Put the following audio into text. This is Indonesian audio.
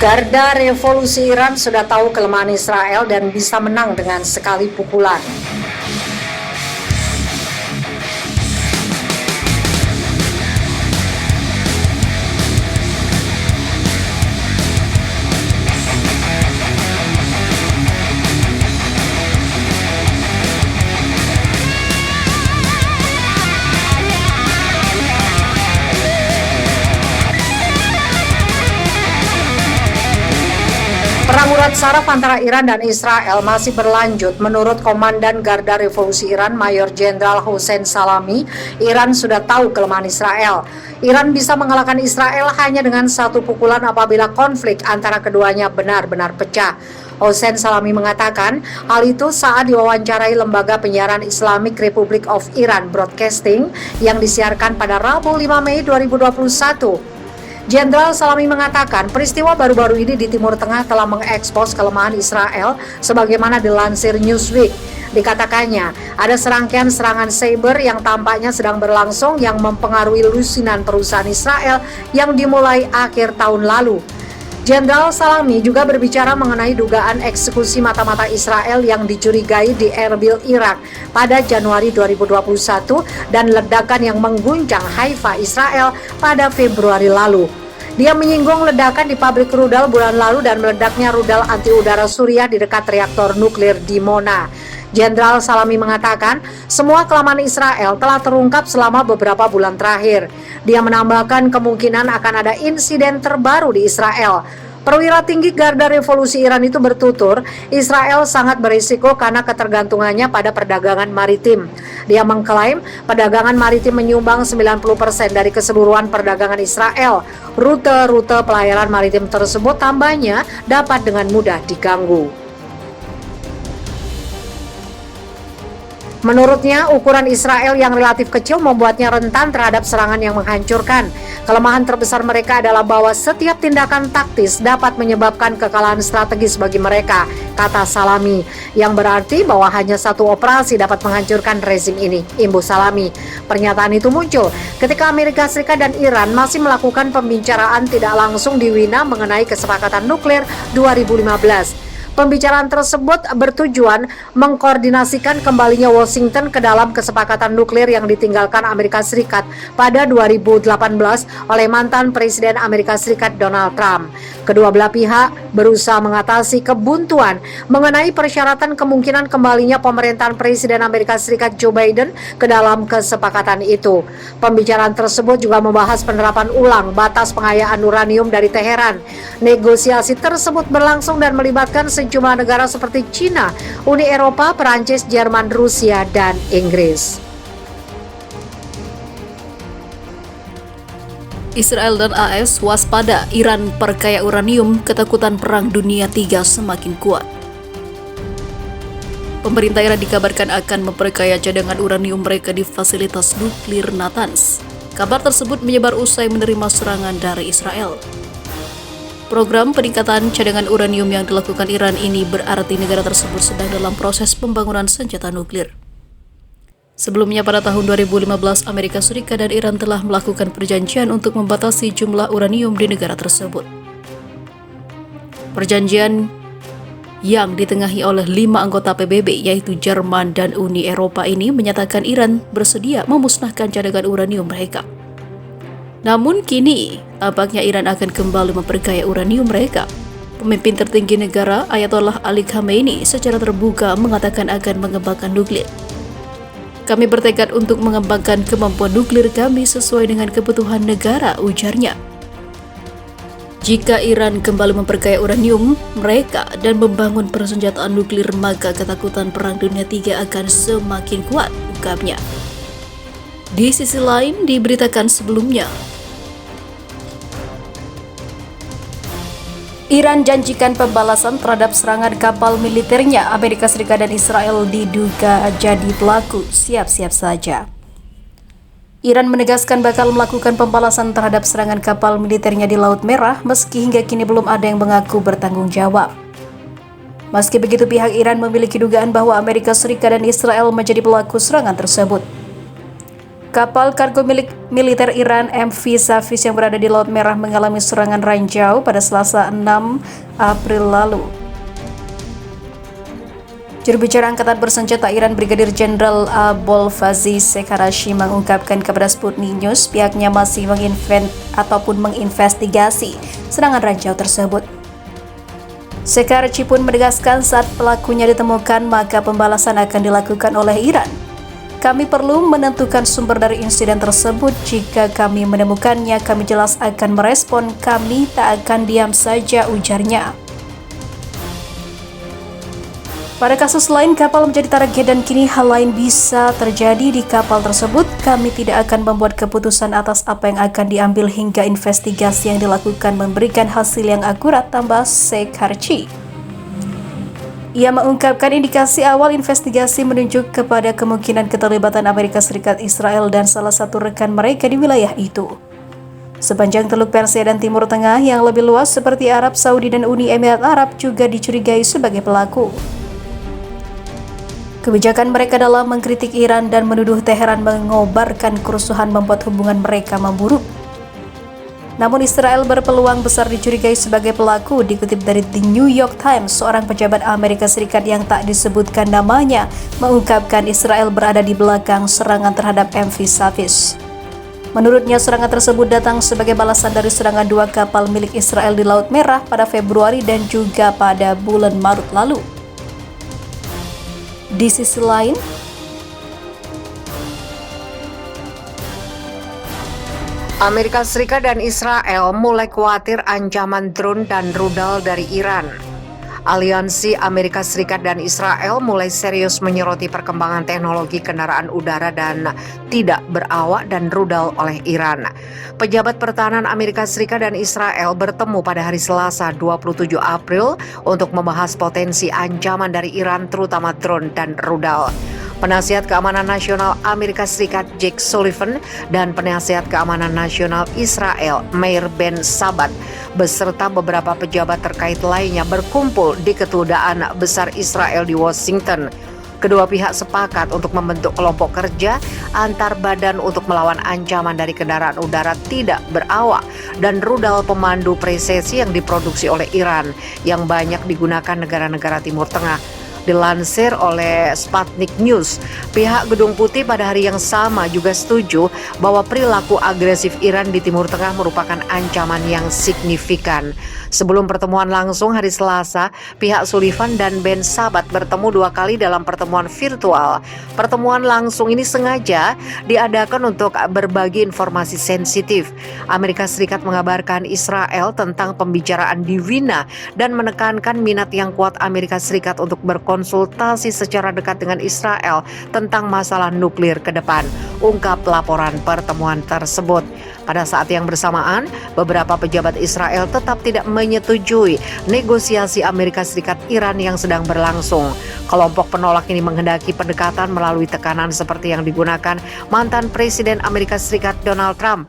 Garda Revolusi Iran sudah tahu kelemahan Israel dan bisa menang dengan sekali pukulan. Perang urat saraf antara Iran dan Israel masih berlanjut. Menurut Komandan Garda Revolusi Iran, Mayor Jenderal Hossein Salami, Iran sudah tahu kelemahan Israel. Iran bisa mengalahkan Israel hanya dengan satu pukulan apabila konflik antara keduanya benar-benar pecah. Hossein Salami mengatakan hal itu saat diwawancarai lembaga penyiaran Islamic Republic of Iran Broadcasting yang disiarkan pada Rabu 5 Mei 2021. Jenderal Salami mengatakan peristiwa baru-baru ini di Timur Tengah telah mengekspos kelemahan Israel sebagaimana dilansir Newsweek. Dikatakannya, ada serangkaian serangan cyber yang tampaknya sedang berlangsung yang mempengaruhi lusinan perusahaan Israel yang dimulai akhir tahun lalu. Jenderal Salami juga berbicara mengenai dugaan eksekusi mata-mata Israel yang dicurigai di Erbil, Irak pada Januari 2021 dan ledakan yang mengguncang Haifa, Israel pada Februari lalu. Dia menyinggung ledakan di pabrik rudal bulan lalu dan meledaknya rudal anti-udara Suriah di dekat reaktor nuklir di Mona. Jenderal Salami mengatakan semua kelemahan Israel telah terungkap selama beberapa bulan terakhir. Dia menambahkan kemungkinan akan ada insiden terbaru di Israel. Perwira tinggi Garda Revolusi Iran itu bertutur, Israel sangat berisiko karena ketergantungannya pada perdagangan maritim. Dia mengklaim perdagangan maritim menyumbang 90% dari keseluruhan perdagangan Israel. Rute-rute pelayaran maritim tersebut tambahnya dapat dengan mudah diganggu. Menurutnya, ukuran Israel yang relatif kecil membuatnya rentan terhadap serangan yang menghancurkan. Kelemahan terbesar mereka adalah bahwa setiap tindakan taktis dapat menyebabkan kekalahan strategis bagi mereka, kata Salami, yang berarti bahwa hanya satu operasi dapat menghancurkan rezim ini, imbuh Salami. Pernyataan itu muncul ketika Amerika Serikat dan Iran masih melakukan pembicaraan tidak langsung di Wina mengenai kesepakatan nuklir 2015. Pembicaraan tersebut bertujuan mengkoordinasikan kembalinya Washington ke dalam kesepakatan nuklir yang ditinggalkan Amerika Serikat pada 2018 oleh mantan Presiden Amerika Serikat Donald Trump. Kedua belah pihak berusaha mengatasi kebuntuan mengenai persyaratan kemungkinan kembalinya pemerintahan Presiden Amerika Serikat Joe Biden ke dalam kesepakatan itu. Pembicaraan tersebut juga membahas penerapan ulang batas pengayaan uranium dari Teheran. Negosiasi tersebut berlangsung dan melibatkan sejumlah negara seperti China, Uni Eropa, Perancis, Jerman, Rusia, dan Inggris. Israel dan AS waspada, Iran perkaya uranium, ketakutan perang dunia 3 semakin kuat. Pemerintah Iran dikabarkan akan memperkaya cadangan uranium mereka di fasilitas nuklir Natanz. Kabar tersebut menyebar usai menerima serangan dari Israel. Program peningkatan cadangan uranium yang dilakukan Iran ini berarti negara tersebut sedang dalam proses pembangunan senjata nuklir. Sebelumnya pada tahun 2015, Amerika Serikat dan Iran telah melakukan perjanjian untuk membatasi jumlah uranium di negara tersebut. Perjanjian yang ditengahi oleh 5 anggota PBB yaitu Jerman dan Uni Eropa ini menyatakan Iran bersedia memusnahkan cadangan uranium mereka. Namun kini, tampaknya Iran akan kembali memperkaya uranium mereka. Pemimpin tertinggi negara, Ayatollah Ali Khamenei, secara terbuka mengatakan akan mengembangkan nuklir. Kami bertekad untuk mengembangkan kemampuan nuklir kami sesuai dengan kebutuhan negara, ujarnya. Jika Iran kembali memperkaya uranium mereka dan membangun persenjataan nuklir, maka ketakutan perang dunia 3 akan semakin kuat, ungkapnya. Di sisi lain, diberitakan sebelumnya, Iran janjikan pembalasan terhadap serangan kapal militernya. Amerika Serikat dan Israel diduga jadi pelaku. Siap-siap saja. Iran menegaskan bakal melakukan pembalasan terhadap serangan kapal militernya di Laut Merah meski hingga kini belum ada yang mengaku bertanggung jawab. Meski begitu, pihak Iran memiliki dugaan bahwa Amerika Serikat dan Israel menjadi pelaku serangan tersebut. Kapal kargo milik militer Iran MV Safiz yang berada di Laut Merah mengalami serangan ranjau pada Selasa 6 April lalu. Juru bicara Angkatan Bersenjata Iran Brigadir Jenderal Abolfazl Sekarashi mengungkapkan kepada Sputnik News pihaknya masih menginvestigasi serangan ranjau tersebut. Sekarashi pun menegaskan saat pelakunya ditemukan maka pembalasan akan dilakukan oleh Iran. Kami perlu menentukan sumber dari insiden tersebut. Jika kami menemukannya, kami jelas akan merespon. Kami tak akan diam saja, ujarnya. Pada kasus lain, kapal menjadi target dan kini hal lain bisa terjadi di kapal tersebut. Kami tidak akan membuat keputusan atas apa yang akan diambil hingga investigasi yang dilakukan memberikan hasil yang akurat, tambah Sekarashi. Ia mengungkapkan indikasi awal investigasi menunjuk kepada kemungkinan keterlibatan Amerika Serikat, Israel, dan salah satu rekan mereka di wilayah itu. Sepanjang Teluk Persia dan Timur Tengah yang lebih luas seperti Arab Saudi dan Uni Emirat Arab juga dicurigai sebagai pelaku. Kebijakan mereka dalam mengkritik Iran dan menuduh Teheran mengobarkan kerusuhan membuat hubungan mereka memburuk. Namun Israel berpeluang besar dicurigai sebagai pelaku. Dikutip dari The New York Times, seorang pejabat Amerika Serikat yang tak disebutkan namanya mengungkapkan Israel berada di belakang serangan terhadap MV Safiz. Menurutnya serangan tersebut datang sebagai balasan dari serangan dua kapal milik Israel di Laut Merah pada Februari dan juga pada bulan Maret lalu. Di sisi lain, Amerika Serikat dan Israel mulai khawatir ancaman drone dan rudal dari Iran. Aliansi Amerika Serikat dan Israel mulai serius menyoroti perkembangan teknologi kendaraan udara dan tidak berawak dan rudal oleh Iran. Pejabat pertahanan Amerika Serikat dan Israel bertemu pada hari Selasa 27 April untuk membahas potensi ancaman dari Iran terutama drone dan rudal. Penasihat Keamanan Nasional Amerika Serikat Jake Sullivan dan Penasihat Keamanan Nasional Israel Meir Ben Sabat beserta beberapa pejabat terkait lainnya berkumpul di Kedutaan Besar Israel di Washington. Kedua pihak sepakat untuk membentuk kelompok kerja antar badan untuk melawan ancaman dari kendaraan udara tidak berawak dan rudal pemandu presisi yang diproduksi oleh Iran yang banyak digunakan negara-negara Timur Tengah. Dilansir oleh Sputnik News, pihak Gedung Putih pada hari yang sama juga setuju bahwa perilaku agresif Iran di Timur Tengah merupakan ancaman yang signifikan. Sebelum pertemuan langsung hari Selasa, pihak Sullivan dan Ben Sabat bertemu dua kali dalam pertemuan virtual. Pertemuan langsung ini sengaja diadakan untuk berbagi informasi sensitif. Amerika Serikat mengabarkan Israel tentang pembicaraan di Wina dan menekankan minat yang kuat Amerika Serikat untuk berkonsultasi secara dekat dengan Israel tentang masalah nuklir ke depan, ungkap laporan pertemuan tersebut. Pada saat yang bersamaan, beberapa pejabat Israel tetap tidak menyetujui negosiasi Amerika Serikat Iran yang sedang berlangsung. Kelompok penolak ini menghendaki pendekatan melalui tekanan seperti yang digunakan mantan Presiden Amerika Serikat Donald Trump